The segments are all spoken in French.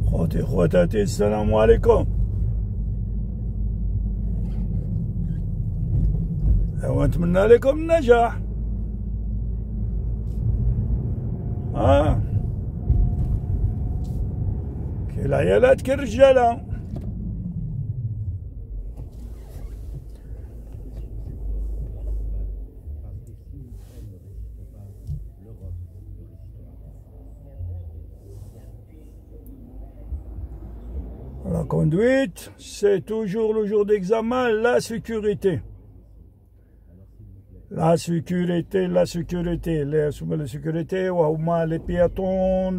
خوتي خواتاتي السلام عليكم. ونتمنى لكم النجاح. كي العيالات كي الرجاله. La conduite, c'est toujours le jour d'examen, la sécurité. La sécurité, la sécurité. La sécurité, les piétons,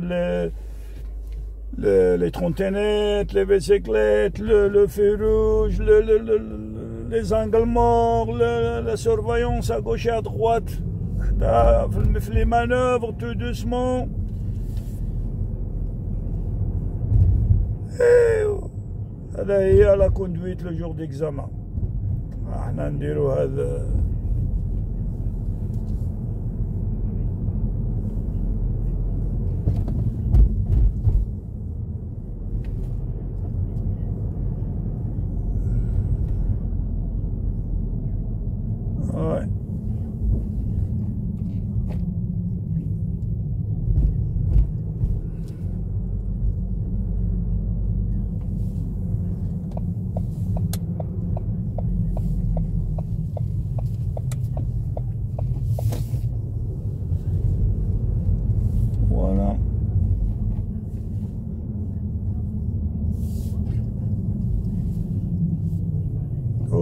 les trottinettes, les bicyclettes, le feu rouge, les angles morts, la surveillance à gauche et à droite. Les manœuvres tout doucement. هذا هي لا كوندويت لو جور ديكزامان. احنا نديرو هذا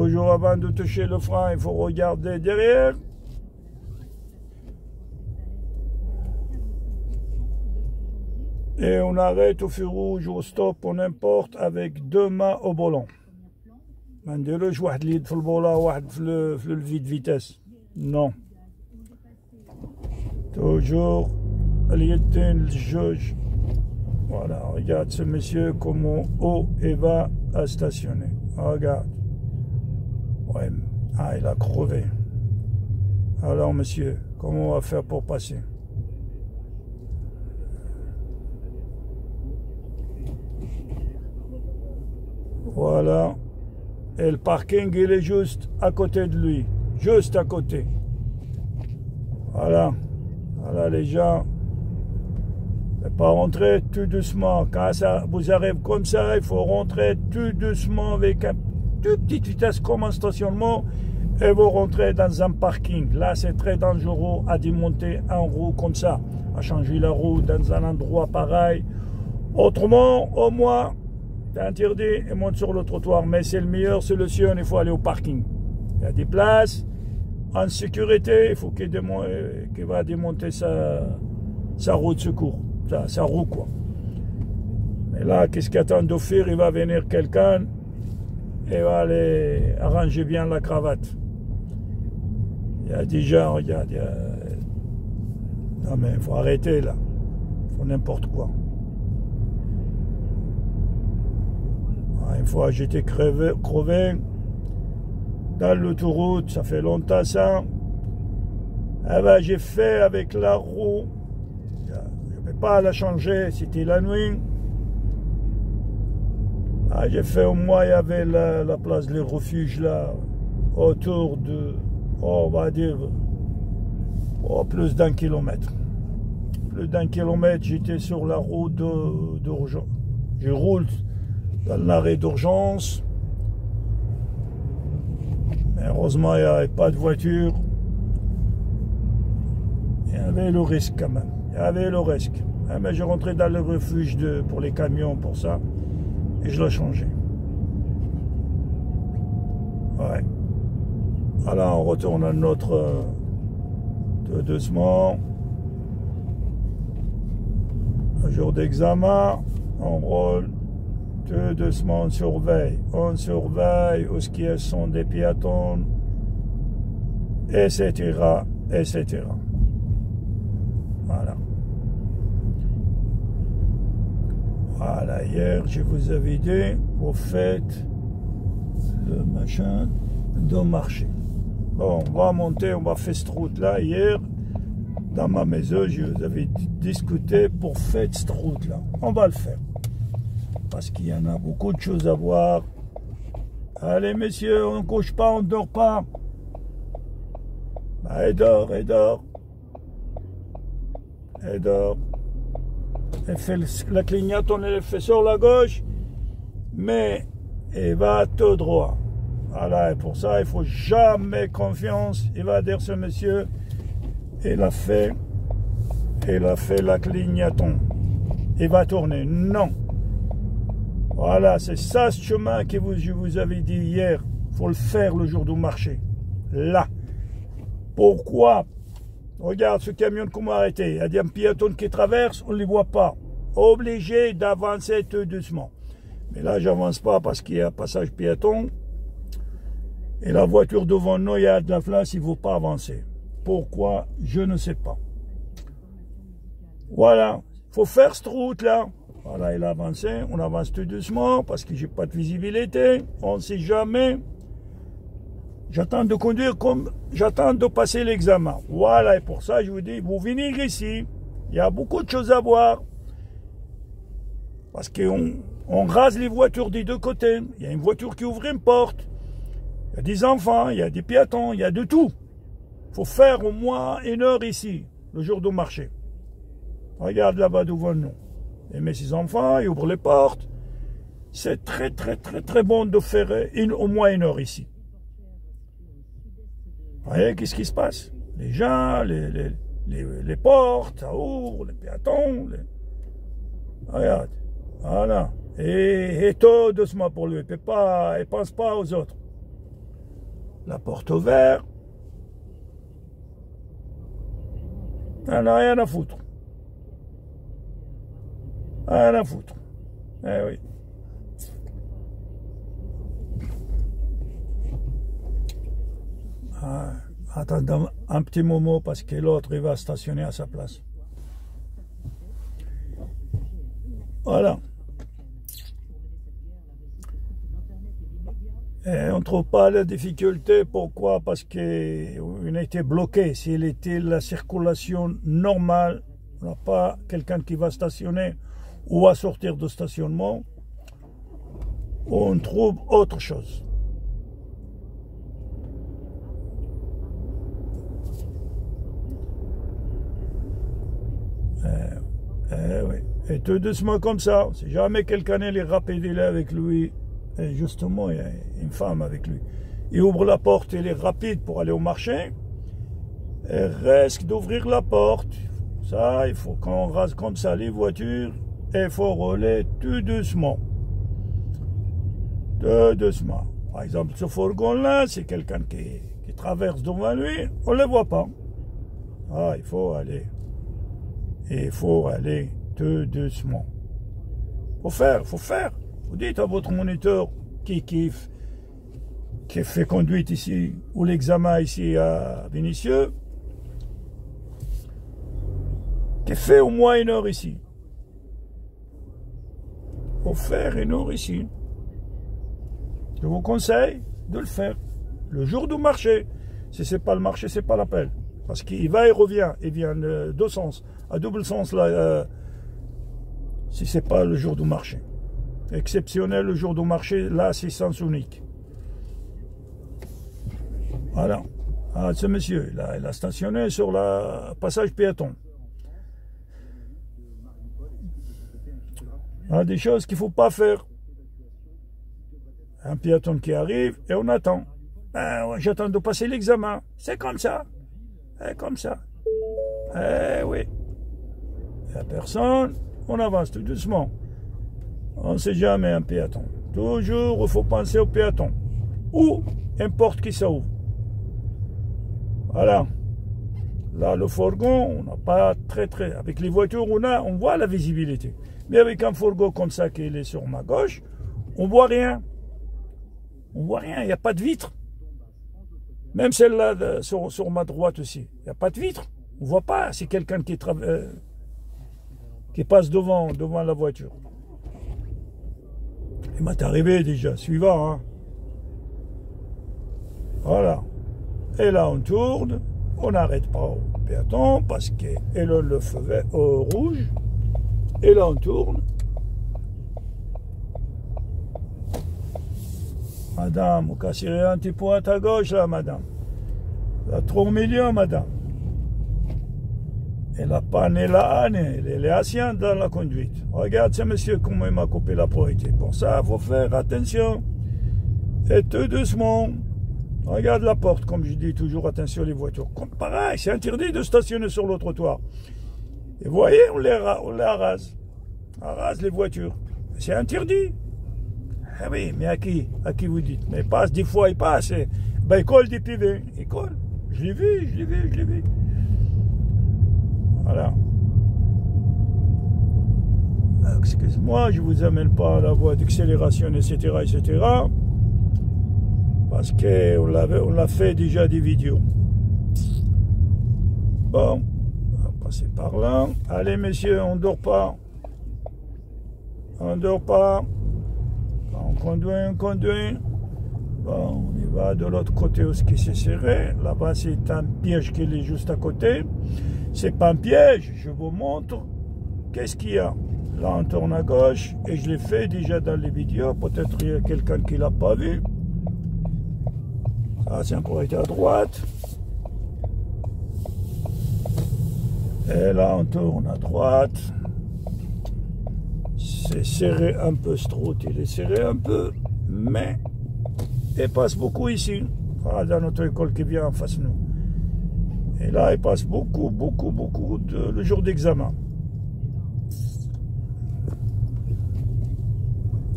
toujours avant de toucher le frein, il faut regarder derrière. Et on arrête au feu rouge, au stop, on importe avec deux mains au volant. ما نديروش واحد اليد في البولا واحد في الفيد فيتاس. Non. Toujours اليدين للجوج. Voilà, regarde ce monsieur comment haut et bas a stationné. Regarde. Ouais, il a crevé. Alors monsieur, comment on va faire pour passer? Voilà. Et le parking, il est juste à côté de lui. Juste à côté. Voilà. Voilà les gens. Ne pas rentrer tout doucement. Quand ça vous arrive comme ça, il faut rentrer tout doucement avec un toute petite vitesse comme un stationnement et vous rentrez dans un parking. Là, c'est très dangereux à démonter un roue comme ça, à changer la roue dans un endroit pareil. Autrement, au moins, c'est interdit et monte sur le trottoir. Mais c'est la meilleure solution, il faut aller au parking. Il y a des places en sécurité, il faut qu'il va démonter sa roue de secours, sa roue quoi. Mais là, qu'est-ce qu'il attend d'offrir? Il va venir quelqu'un et va aller arranger bien la cravate. Il y a des gens, regarde, non mais il faut arrêter là. Il faut n'importe quoi. Une fois j'étais crevé dans l'autoroute, ça fait longtemps ça. Eh ben, j'ai fait avec la roue. Je ne vais pas la changer, c'était la nuit. J'ai fait au moins, il y avait la place des refuges là, autour de, on va dire, plus d'1 kilomètre. Plus d'1 kilomètre, j'étais sur la route d'urgence. Je roule dans l'arrêt d'urgence. Mais heureusement, il n'y avait pas de voiture. Il y avait le risque quand même. Il y avait le risque. Mais j'ai rentré dans le refuge pour les camions pour ça. Et je l'ai changé. Ouais. Alors on retourne à notre tout doucement. Un jour d'examen, on roule tout doucement, on surveille. On surveille où ce qui sont des piétons, etc. etc. Voilà. Voilà, hier, je vous avais dit, vous faites le machin de marché. Bon, on va monter, on va faire cette route-là. Hier, dans ma maison, je vous avais discuté pour faire cette route-là. On va le faire. parce qu'il y en a beaucoup de choses à voir. Allez, messieurs, on ne couche pas, on ne dort pas. Bah, elle dort. Elle fait la clignotant, elle fait sur la gauche, mais elle va tout droit. Voilà, et pour ça, il ne faut jamais confiance. Il va dire ce monsieur, il a fait la clignotant. Il va tourner. Non. Voilà, c'est ça ce chemin que je vous avais dit hier. Il faut le faire le jour du marché. Là. Pourquoi? Regarde ce camion qu'on m'a arrêté. Il y a des piétons qui traversent, on ne les voit pas. Obligé d'avancer tout doucement. Mais là, j'avance pas parce qu'il y a un passage piéton. Et la voiture devant nous, il y a de la place, il ne faut pas avancer. Pourquoi? Je ne sais pas. Voilà. Il faut faire cette route-là. Voilà, il a avancé. On avance tout doucement parce que j'ai pas de visibilité. On ne sait jamais. J'attends de conduire comme j'attends de passer l'examen. Voilà, et pour ça, je vous dis, vous venez ici. Il y a beaucoup de choses à voir. Parce qu'on rase les voitures des deux côtés. Il y a une voiture qui ouvre une porte. Il y a des enfants, il y a des piétons, il y a de tout. Il faut faire au moins 1 heure ici, le jour du marché. Regarde là-bas devant nous. Il met ses enfants, il ouvre les portes. C'est très bon de faire au moins 1 heure ici. Vous voyez, qu'est-ce qui se passe? Les gens, les portes, ça ouvre, les piétons. Regarde, voilà. Et tout doucement pour lui. Il ne pense pas aux autres. La porte ouverte. Elle n'a rien à foutre. Rien à foutre. Eh oui. Attends un petit moment parce que l'autre il va stationner à sa place. Voilà. Et on ne trouve pas la difficulté. Pourquoi? Parce qu'on a été bloqué. S'il était la circulation normale, on n'a pas quelqu'un qui va stationner ou à sortir de stationnement, on trouve autre chose. Oui. Et tout doucement comme ça. Si jamais quelqu'un est rapide, il est avec lui. Et justement, il y a une femme avec lui. Il ouvre la porte, il est rapide pour aller au marché. Et risque d'ouvrir la porte. Ça, il faut qu'on rase comme ça les voitures. Et il faut rouler tout doucement. Tout doucement. Par exemple, ce fourgon-là, c'est quelqu'un qui traverse devant lui. On ne le voit pas. Ah, il faut aller. Et il faut aller tout doucement. Faut faire. Vous dites à votre moniteur qui fait conduite ici, ou l'examen ici à Vénissieux, qui fait au moins 1 heure ici. Faut faire 1 heure ici. Je vous conseille de le faire. Le jour du marché. Si ce n'est pas le marché, ce n'est pas l'appel. Parce qu'il va et revient. Il vient de 2 sens. À double sens, là, si ce n'est pas le jour du marché. Exceptionnel, le jour du marché, là, c'est sens unique. Voilà. Ah, ce monsieur, il a stationné sur le passage piéton. Il y a des choses qu'il ne faut pas faire. Un piéton qui arrive et on attend. J'attends de passer l'examen. C'est comme ça. C'est comme ça. Eh oui. Il n'y a personne. On avance tout doucement. On ne sait jamais un piéton. Toujours, il faut penser au piéton. Ou importe qui ça ouvre. Voilà. Là, le fourgon, on n'a pas très... Avec les voitures, on voit la visibilité. Mais avec un fourgon comme ça qui est sur ma gauche, on ne voit rien. On ne voit rien, il n'y a pas de vitre. Même celle-là sur ma droite aussi. Il n'y a pas de vitre. On ne voit pas. C'est quelqu'un qui passe devant la voiture. Il m'est arrivé déjà. Suivant. Hein. Voilà. Et là, on tourne. On n'arrête pas au piéton parce qu'elle a le feu vert, rouge. Et là, on tourne. Madame, vous casserez un petit peu à ta gauche, là, madame. Vous êtes trop au milieu, madame. Et la panne est la âne, elle est assise dans la conduite. Regarde ce monsieur comment il m'a coupé la priorité. Pour ça, il faut faire attention. Et tout doucement. Regarde la porte, comme je dis toujours, attention les voitures. Comme pareil, c'est interdit de stationner sur le trottoir. Et vous voyez, on les arrase. On arrase les voitures. C'est interdit. Ah oui, mais à qui vous dites? Mais passe, des fois il passe. Ben, il colle des pivets. Il colle. Je l'ai vu. Voilà. Excuse-moi, je ne vous amène pas à la voie d'accélération, etc. Parce qu'on l'a fait déjà des vidéos. Bon, on va passer par là. Allez, messieurs, on ne dort pas. On conduit. Bon, on y va de l'autre côté où c'est serré. Là-bas, c'est un piège qui est juste à côté. C'est pas un piège, je vous montre. Qu'est-ce qu'il y a? Là, on tourne à gauche. Et je l'ai fait déjà dans les vidéos. Peut-être qu'il y a quelqu'un qui ne l'a pas vu. Ça, c'est encore été à droite. Et là, on tourne à droite. C'est serré un peu, ce route. Il est serré un peu. Mais il passe beaucoup ici. Ah, dans notre école qui vient en face de nous. Et là, il passe beaucoup le jour d'examen.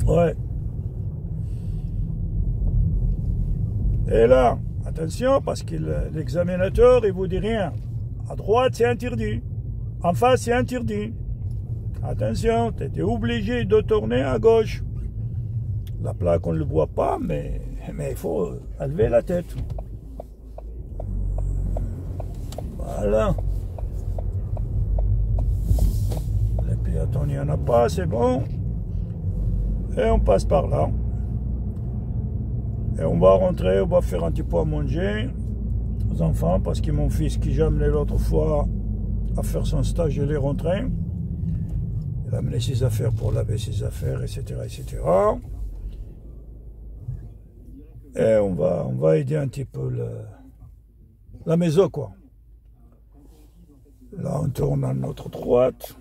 Ouais. Et là, attention, parce que l'examinateur, il vous dit rien. À droite, c'est interdit. En face, c'est interdit. Attention, tu étais obligé de tourner à gauche. La plaque, on ne le voit pas, mais il faut lever la tête. Voilà. Les piétons, il n'y en a pas, c'est bon. Et on passe par là. Et on va rentrer, on va faire un petit peu à manger aux enfants, parce que mon fils qui j'ai amené l'autre fois à faire son stage, il est rentré. Il a amené ses affaires pour laver ses affaires, etc. Et on va aider un petit peu la maison, quoi. Là, on tourne à notre droite.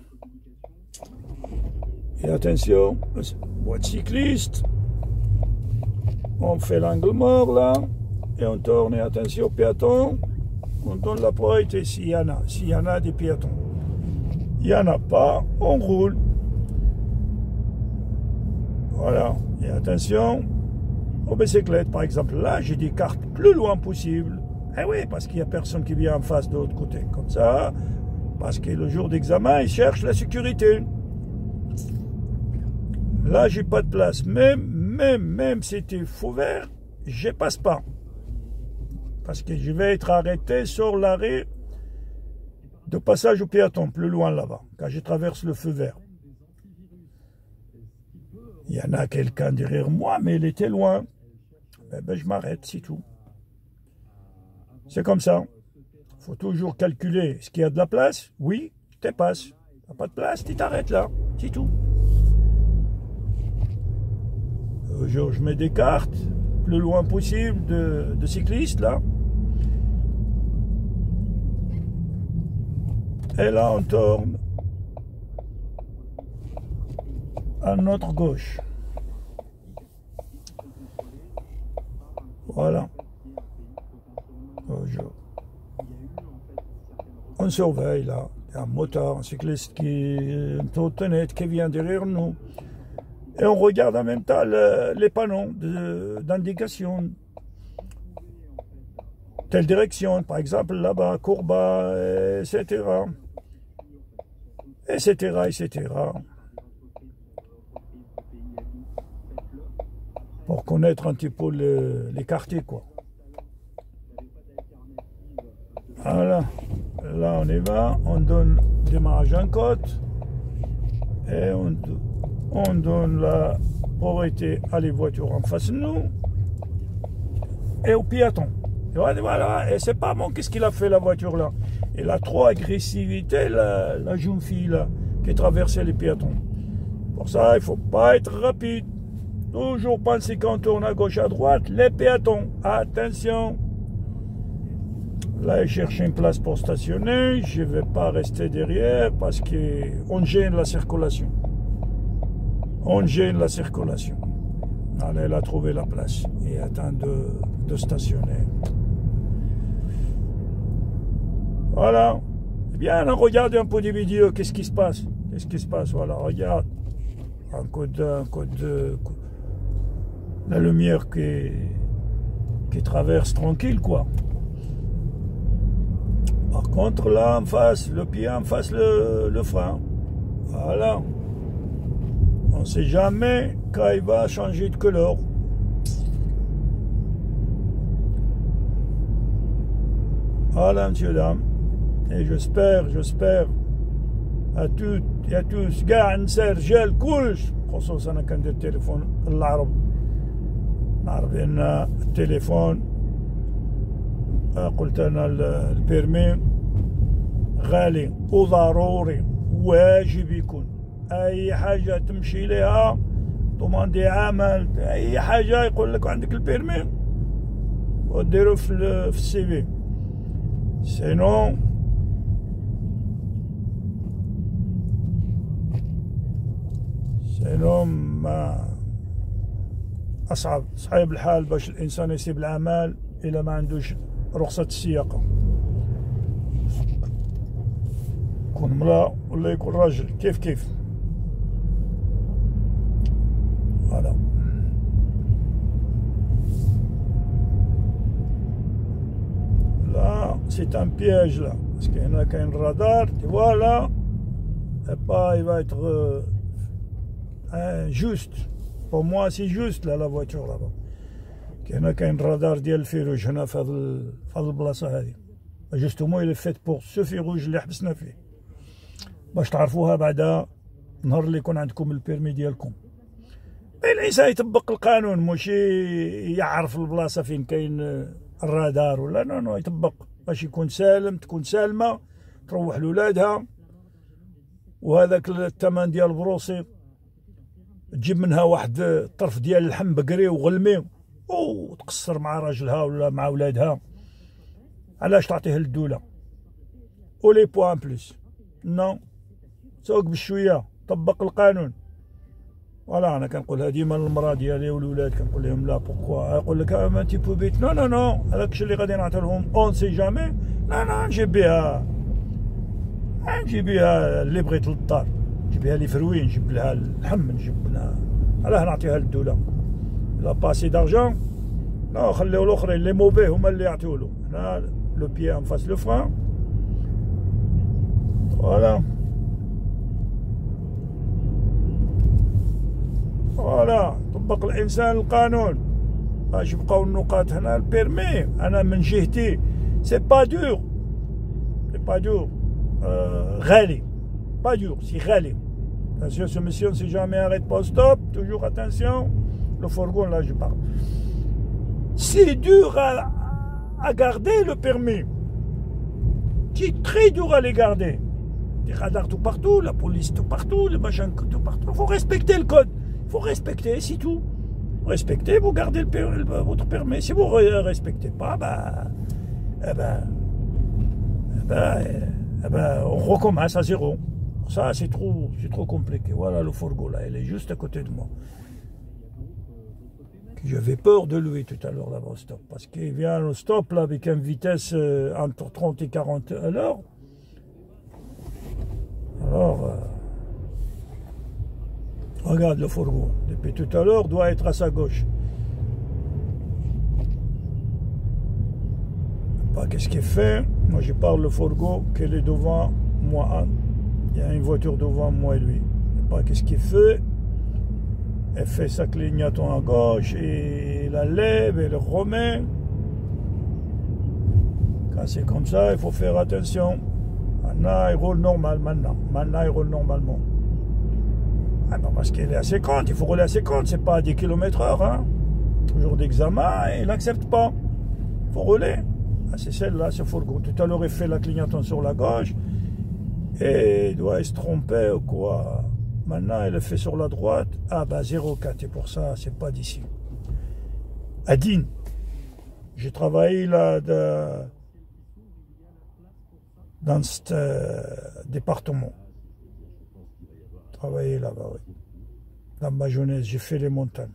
Et attention, voie de cycliste. On fait l'angle mort, là. Et on tourne, et attention, piétons. On donne la priorité s'il y en a des piétons. Il n'y en a pas, on roule. Voilà. Et attention, aux bicyclettes, par exemple. Là, j'ai des cartes plus loin possible. Eh oui, parce qu'il n'y a personne qui vient en face de l'autre côté. Comme ça, parce que le jour d'examen, ils cherchent la sécurité. Là, j'ai pas de place. Même si c'était faux vert, je passe pas. Parce que je vais être arrêté sur l'arrêt de passage aux piétons, plus loin là-bas, quand je traverse le feu vert. Il y en a quelqu'un derrière moi, mais il était loin. Ben, je m'arrête, c'est tout. C'est comme ça. Il faut toujours calculer. Est-ce qu'il y a de la place? Oui, je te passe. Il n'y a pas de place, tu t'arrêtes là. C'est tout. Je mets des cartes, le loin possible de cyclistes, là. Et là, on tourne à notre gauche. Voilà. On surveille, là. Il y a un motard, un cycliste une trottinette qui vient derrière nous. Et on regarde en même temps les panneaux d'indication. Telle direction, par exemple, là-bas, Courba, etc. Pour connaître un petit peu les quartiers, quoi. Voilà. Là, on y va. On donne démarrage en côte. Et on donne la priorité à les voitures en face de nous. Et aux piétons. Et voilà. Et c'est pas bon. Qu'est-ce qu'il a fait, la voiture, là? Il a trop agressivité, la jeune fille, là, qui traversait les piétons. Pour ça, il ne faut pas être rapide. Toujours penser quand on tourne à gauche, à droite, les piétons. Attention. Là, je cherche une place pour stationner. Je ne vais pas rester derrière parce qu'on gêne la circulation. On gêne la circulation. Allez, il a trouvé la place et attend de stationner. Voilà. Eh bien, on regarde un peu des vidéos. Qu'est-ce qui se passe? Qu'est-ce qui se passe? Voilà, regarde. Un code, la lumière qui traverse tranquille, quoi. Par contre, là, en face, le pied en face, le frein. Voilà. On ne sait jamais quand il va changer de couleur. Voilà, monsieur, dame. Et j'espère à toutes et à tous كاع نساء رجال كلش خصوصا انا كندير التليفون العرب نعرف ان التليفون قلت انا البيرمي غالي وضروري واجب يكون اي حاجه تمشي لها طوماندي عمل اي حاجه يقول لك عندك البيرمي وديرو في السي في سينو ما صعيب الحال باش الانسان يسيب العمل الا ما عندوش رخصه السياقه يكون امراه ولا يكون راجل كيف فوالا لا سي ان بياج لا باسكو هنا كاين الرادار فوالا et pas il va être juste. Pour moi, c'est juste là, la voiture là-bas. كاين الرادار ديال الفيروج هنا في هذه البلاصه هذه. جوستومون il est fait pour ce فيروج اللي حبسنا فيه. باش تعرفوها بعدا نهار اللي يكون عندكم البيرمي ديالكم. الانسان يطبق القانون ماشي يعرف البلاصه فين كاين الرادار ولا نو يطبق باش يكون سالم تكون سالمه تروح لولادها وهذاك الثمن ديال البروسي تجيب منها واحد الطرف ديال اللحم بقري وغلمي وتقصر مع راجلها ولا مع ولادها. علاش تعطيه للدوله ولي بوان بلوس نو سوق بشويه طبق القانون. فوالا انا كنقولها ديما للمراه ديالي والولاد كنقول لهم لا بوكوا يقول لك ما تي بو بيت نو نو نو هذاك الشيء اللي غادي نعطي لهم اون سي جامي لا نجيب بها اللي بغيت للدار نجيب بها لي فروين نجيب لها اللحم نجيب لها علاه نعطيها للدوله. لا باسي دارجون لا خليو الاخرين لي موفي هما اللي يعطيو له. هنا لو بيي ان فاس لو فران فوالا طبق الانسان القانون باش يبقاو النقاط هنا. البيرمي انا من جهتي سي با دور غالي pas dur, c'est غالي. Attention, ce monsieur, si jamais arrête pas stop, toujours attention, le fourgon là je parle. C'est dur à garder le permis. C'est très dur à les garder. Des radars tout partout, la police tout partout, les machins tout partout. Il faut respecter le code. Il faut respecter, c'est tout. Respectez, vous gardez votre permis. Si vous ne respectez pas, on recommence à zéro. Ça, c'est trop compliqué. Voilà le fourgon là, il est juste à côté de moi. J'avais peur de lui tout à l'heure là-bas au stop. Parce qu'il vient au stop là avec une vitesse entre 30 et 40 à l'heure. Alors, regarde le fourgon. Depuis tout à l'heure, doit être à sa gauche. Pas qu'est-ce qu'il fait. Moi, je parle le fourgon qu'il est devant moi. Il y a une voiture devant moi et lui. Je sais pas qu'est-ce qu'il fait. Elle fait sa clignotant à gauche et la lève et le remet. Quand c'est comme ça, il faut faire attention. Maintenant, il roule normal. Maintenant, il roule normalement. Ah ben parce qu'il est à 50. Il faut rouler à 50. C'est pas à 10 km/h. Hein. Jour d'examen, il n'accepte pas. Il faut rouler. Ah, c'est celle-là, ce fourgon. Tout à l'heure, il fait la clignotant sur la gauche. Et il doit se tromper ou quoi. Maintenant, elle le fait sur la droite. Ah, bah 0,4. Et pour ça, c'est pas d'ici. À Digne. J'ai travaillé là dans ce département. Travaillé là-bas, oui. Dans ma jeunesse, j'ai fait les montagnes.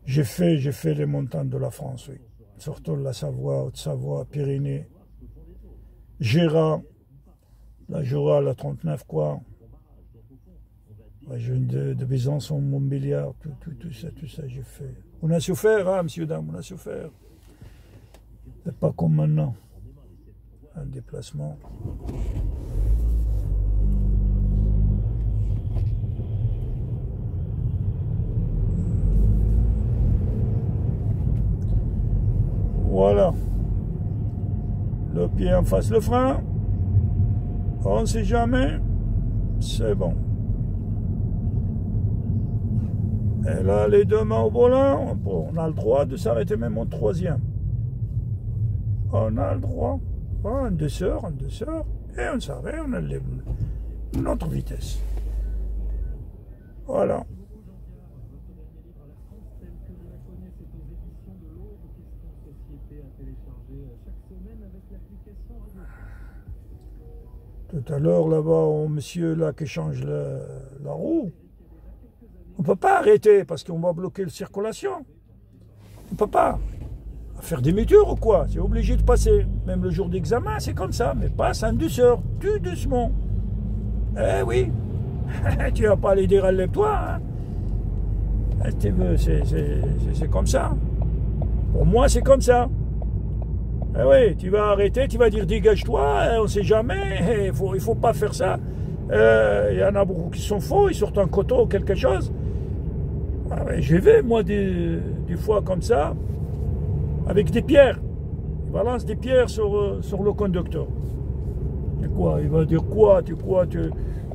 J'ai fait les montagnes de la France, oui. Surtout la Savoie, Haute-Savoie, Pyrénées, Gérard, la Jura, la 39, quoi. La jeune de Besançon, Montbéliard, tout ça, j'ai fait. On a souffert, hein, monsieur, dame, on a souffert. C'est pas comme maintenant. Un déplacement. Voilà. Le pied en face, le frein. On ne sait jamais. C'est bon. Et là, les deux mains au volant, on a le droit de s'arrêter même en troisième. On a le droit. Un douceur, et on s'arrête, on a notre vitesse. Voilà. Tout à l'heure, là-bas, monsieur là qui change la roue, on ne peut pas arrêter parce qu'on va bloquer la circulation. On ne peut pas. Faire des mesures ou quoi? C'est obligé de passer. Même le jour d'examen, c'est comme ça. Mais passe en douceur, tout doucement. Eh oui. Tu vas pas aller dire lève-toi. Hein? C'est comme ça. Pour moi, c'est comme ça. Eh oui, tu vas arrêter, tu vas dire dégage-toi, on ne sait jamais, il faut pas faire ça. Il y en a beaucoup qui sont faux, ils sortent un coteau ou quelque chose. Ah ouais, je vais, moi, des fois comme ça, avec des pierres. Il balance des pierres sur le conducteur. Et quoi? Il va dire quoi? Tu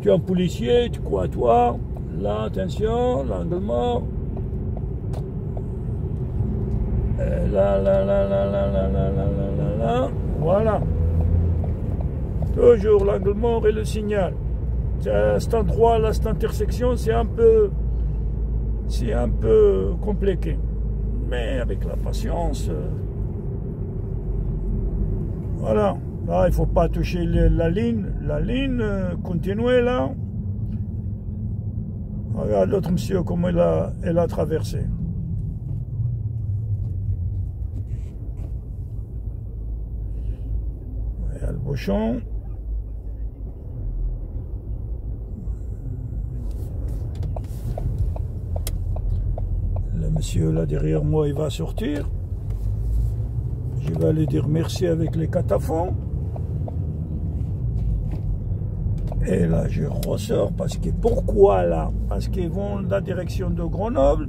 es un policier, tu crois toi? Là, attention, l'angle mort. Là, voilà. Toujours l'angle mort et le signal. À cet endroit, là, cette intersection, c'est un peu compliqué. Mais avec la patience, voilà. Là, il ne faut pas toucher la ligne. La ligne, continuez là. Regarde l'autre monsieur, comment elle a traversé. Il y a le bouchon. Le monsieur là derrière moi, il va sortir. Je vais aller dire merci avec les cataphones. Et là, je ressors parce que pourquoi là? Parce qu'ils vont dans la direction de Grenoble.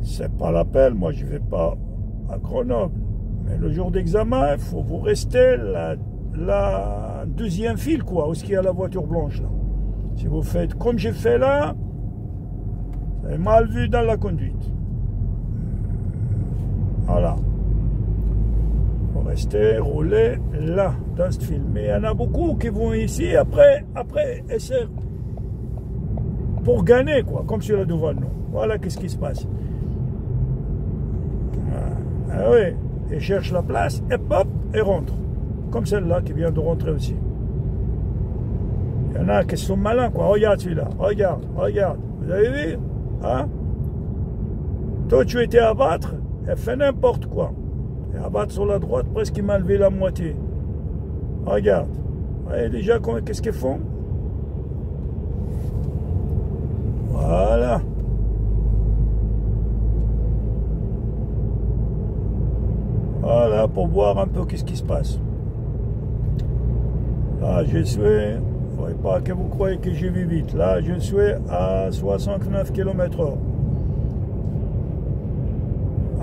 C'est pas la peine. Moi, je vais pas à Grenoble. Mais le jour d'examen, il faut vous rester la deuxième file, quoi, où est-ce qu'il y a la voiture blanche là. Si vous faites comme j'ai fait là, vous avez mal vu dans la conduite. Voilà. Il faut rester, rouler là, dans ce film. Mais il y en a beaucoup qui vont ici, après essayer pour gagner, quoi, comme celui-là devant nous. Voilà qu'est-ce qui se passe. Ah oui. Et cherche la place, et hop, et rentre. Comme celle-là qui vient de rentrer aussi. Il y en a qui sont malins, quoi. Regarde celui-là, regarde. Vous avez vu? Hein? Toi, tu étais à battre, elle fait n'importe quoi. Et à battre sur la droite, presque il m'a levé la moitié. Regarde. Vous voyez déjà qu'est-ce qu'ils font? Voilà. Voilà, pour voir un peu qu'est-ce qui se passe. Là, je suis, ne voyez pas que vous croyez que je vais vite. Là, je suis à 69 km/h.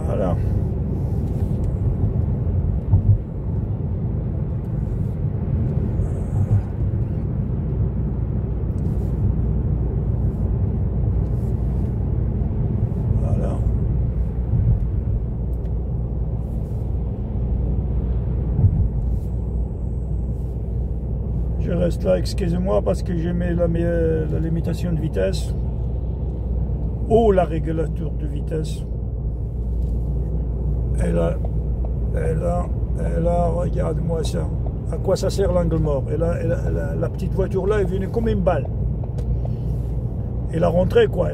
Voilà. reste là, excusez-moi, parce que j'ai mis la limitation de vitesse ou la régulateur de vitesse. Et là, regarde-moi ça. À quoi ça sert l'angle mort? Et là, la petite voiture là est venue comme une balle. Et la rentrée, quoi.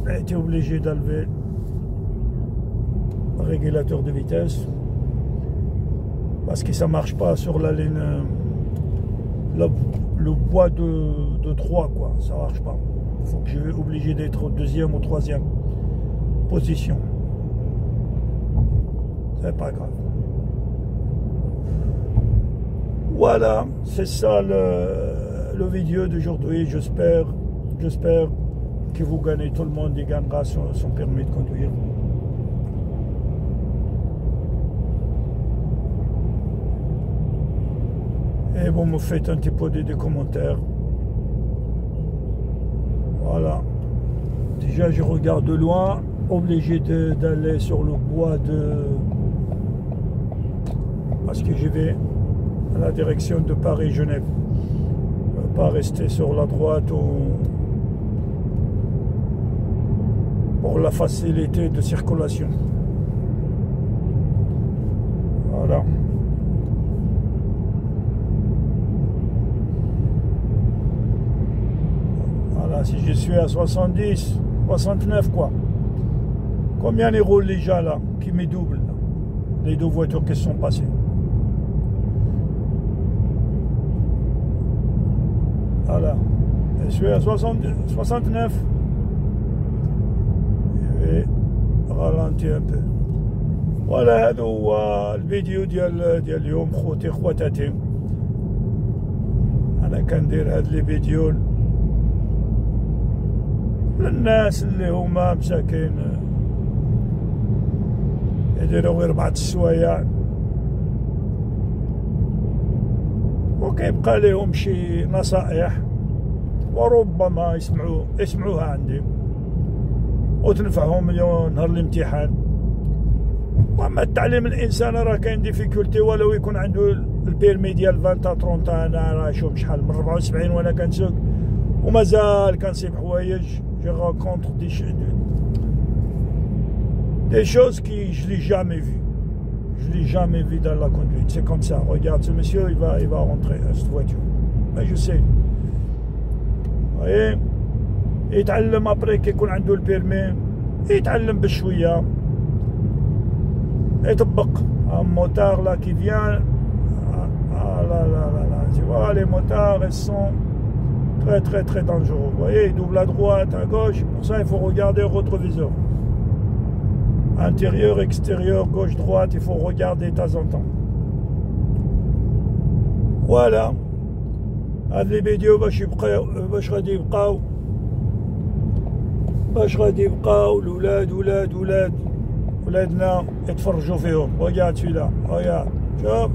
J'ai été obligé d'enlever le régulateur de vitesse. Parce que ça ne marche pas sur la ligne, le bois de 3, quoi. Ça ne marche pas. Il faut que je vais obligé d'être au deuxième ou troisième position. C'est pas grave. Voilà, c'est ça le vidéo d'aujourd'hui. J'espère que vous gagnez, tout le monde y gagnera son permis de conduire. Et vous me faites un petit peu des commentaires. Voilà. Déjà, je regarde de loin, obligé d'aller sur le bois parce que je vais à la direction de Paris-Genève. Pas rester sur la droite pour la facilité de circulation. Voilà. Voilà, si je suis à 70, 69 quoi. Combien ils roulent les gens là, qui me doublent, les deux voitures qui sont passées. Voilà, je suis à 69. Je vais ralentir un peu. Voilà, هذا هو الفيديو ديال اليوم خوتي خواتاتي. انا كندير هاد لي فيديو للناس اللي هما مساكين يديروا غير 4 السوايع وكيبقى لهم شي نصائح وربما يسمعوها عندي وتنفعهم نهار الامتحان. واما التعليم الانسان راه كاين ديفيكولتي ولو يكون عنده البيرمي ديال 20 30. انا راه شوف شحال من 74 وانا كنسوق ومازال كنصيب حوايج. Je rencontre des choses que je n'ai jamais vues. Je ne l'ai jamais vu dans la conduite. C'est comme ça. Regarde, ce monsieur, il va rentrer à cette voiture. Mais je sais. Vous voyez, يتعلم après qu'il يكون عنده البيرمي يتعلم بشوية يطبق. Un motard là qui vient. Ah là là là là. Tu vois, les motards, ils sont très dangereux. Vous voyez, il double à droite, à gauche. Pour ça, il faut regarder au rétroviseur. Intérieur, extérieur, gauche, droite, il faut regarder de temps en temps. Voilà. هاد لي فيديو باش غادي يبقاو ولادنا يتفرجوا فيهم. Regarde celui-là. Regarde. شوف.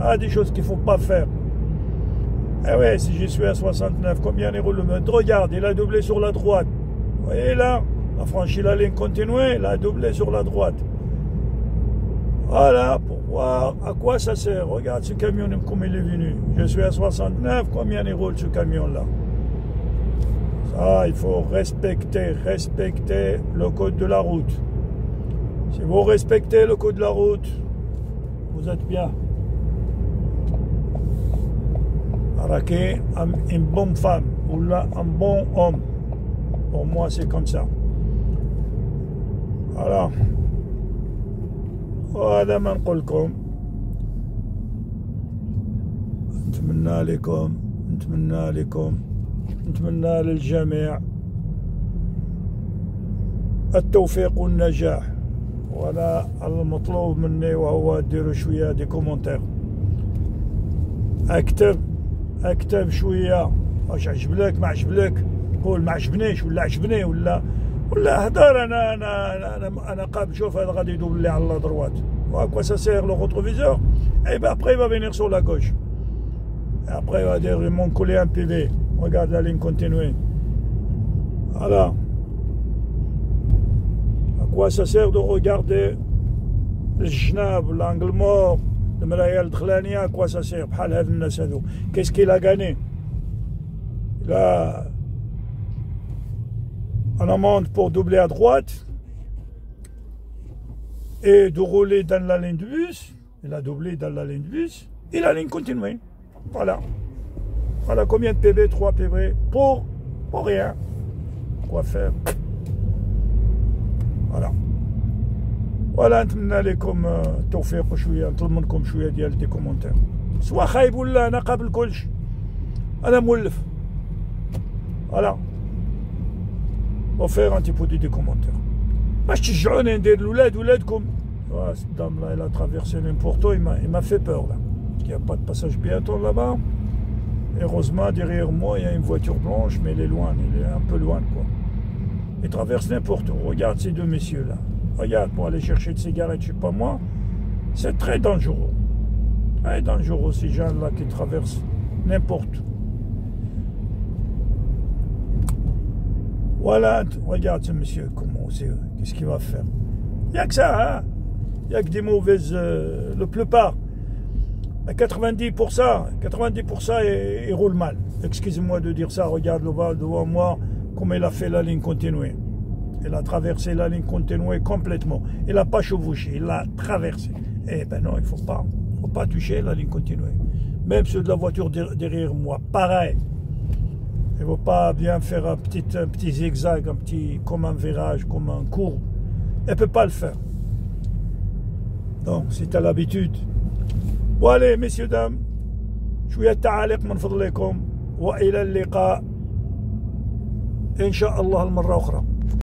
Ah, des choses qu'il ne faut pas faire. Eh ouais, si je suis à 69, combien il roule le mètre? Regarde, il a doublé sur la droite. Vous voyez là? Il a franchi la ligne continue, il a doublé sur la droite. Voilà, pour voir à quoi ça sert. Regarde ce camion comme il est venu. Je suis à 69, combien il roule ce camion-là? Ça, il faut respecter le code de la route. Si vous respectez le code de la route, vous êtes bien. Araké, une bonne femme ou là un bon homme. Pour moi, c'est comme ça. Voilà. وهذا ما نقول لكم. نتمنى للجميع التوفيق والنجاح. وأنا المطلوب مني وهو ديروا شوية دي كومونتير. اكتب شويه واش عجب لك ما عجب لك. قول ما عجبنيش ولا عجبني ولا هضر. انا قابل. شوف هذا غادي يدوب لي على لا دروات. وكوا سا سير لو روتروفيزور. اي با ابري va venir sur la gauche. Après il va dire ils m'ont collé un PV. Regarde la ligne continue. Voilà. À quoi ça sert de regarder le genab, l'angle mort, المرايا الدخلانيه كوا سا سير بحال هاد الناس هادو. كيس كي لا غاني لا un amende pour doubler à droite et de rouler dans la ligne de bus. Il a doublé dans la ligne de bus et la ligne continue. Voilà. Voilà combien de PV, 3 PV pour rien. Quoi faire? Voilà. Voilà, نتمنى لكم التوفيق وشويه نطلب منكم شويه ديال دي كومونتير سواء خايب ولا انا قابل كلشي انا مولف. فوالا وفير ان تي بو دي كومونتير باش تشجعوني ندير الولاد ولادكم. cette dame là elle a traversé n'importe où, il m'a fait peur là. Il n'y a pas de passage piéton là-bas. Heureusement derrière moi il y a une voiture blanche mais elle est loin, elle est un peu loin quoi. Il traverse n'importe où. Regarde ces deux messieurs là. Regarde, pour aller chercher de cigarettes, je sais pas moi, c'est très dangereux. Très dangereux ces gens-là qui traversent n'importe où. Voilà, regarde ce monsieur, comment c'est, qu'est-ce qu'il va faire? Il n'y a que ça, hein? Il n'y a que des mauvaises, la plupart. À 90%, il roule mal. Excusez-moi de dire ça, regarde devant moi, comme il a fait la ligne continue. Il a traversé la ligne continue complètement. Il n'a pas chevauché, il l'a traversé. Eh ben non, il ne faut pas toucher la ligne continue. Même ceux de la voiture derrière moi, pareil. Il ne faut pas bien faire un petit zigzag, comme un virage, comme un courbe. Il ne peut pas le faire. Donc, c'est à l'habitude. Bon allez, messieurs, dames. شوية تعاليق من فضلكم وإلى اللقاء إن شاء الله المرة أخرى.